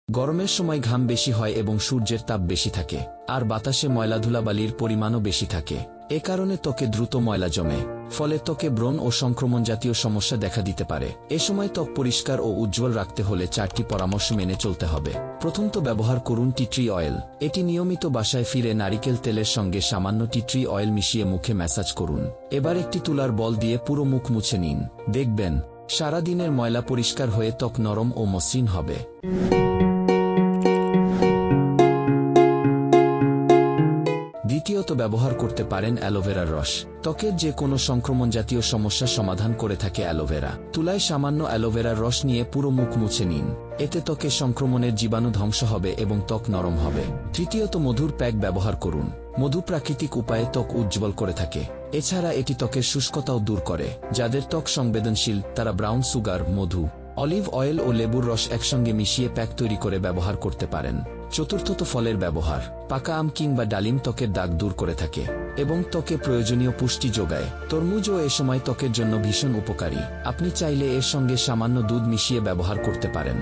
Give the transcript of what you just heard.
গরমের সময় ঘাম বেশি হয় এবং সূর্যের তাপ বেশি থাকে, আর বাতাসে ময়লা ধুলাবালির পরিমাণও বেশি থাকে। এ কারণে ত্বকে দ্রুত ময়লা জমে, ফলে ত্বকে ব্রণ ও সংক্রমণ জাতীয় সমস্যা দেখা দিতে পারে। এ সময় ত্বক পরিষ্কার ও উজ্জ্বল রাখতে হলে 4টি পরামর্শ মেনে চলতে হবে। প্রথমত, ব্যবহার করুন টি ট্রি অয়েল। এটি নিয়মিত বাসায় ফিরে নারিকেল তেলের সঙ্গে সামান্য টি ট্রি অয়েল মিশিয়ে মুখে ম্যাসাজ করুন। এবার একটি তুলার বল দিয়ে পুরো মুখ মুছে নিন। দেখবেন সারাদিনের ময়লা পরিষ্কার হয়ে ত্বক নরম ও মসৃণ হবে। দ্বিতীয়ত, ব্যবহার করতে পারেন অ্যালোভেরার রস। ত্বকের যে কোনো সংক্রমণ জাতীয় সমস্যার সমাধান করে থাকে অ্যালোভেরা। তুলায় সামান্য অ্যালোভেরার রস নিয়ে পুরো মুখ মুছে নিন। এতে ত্বকে সংক্রমণের জীবাণু ধ্বংস হবে এবং ত্বক নরম হবে। তৃতীয়ত, মধুর প্যাক ব্যবহার করুন। মধু প্রাকৃতিক উপায়ে ত্বক উজ্জ্বল করে থাকে। এছাড়া এটি ত্বকের শুষ্কতাও দূর করে। যাদের ত্বক সংবেদনশীল তারা ব্রাউন সুগার, মধু, অলিভ অয়েল ও লেবুর রস একসঙ্গে মিশিয়ে প্যাক তৈরি করে ব্যবহার করতে পারেন। চতুর্থত, ফলের ব্যবহার। পাকা আম কিংবা ডালিম ত্বকের দাগ দূর করে থাকে এবং ত্বকে প্রয়োজনীয় পুষ্টি যোগায়। তরমুজও এ সময় ত্বকের জন্য ভীষণ উপকারী। আপনি চাইলে এর সঙ্গে সামান্য দুধ মিশিয়ে ব্যবহার করতে পারেন।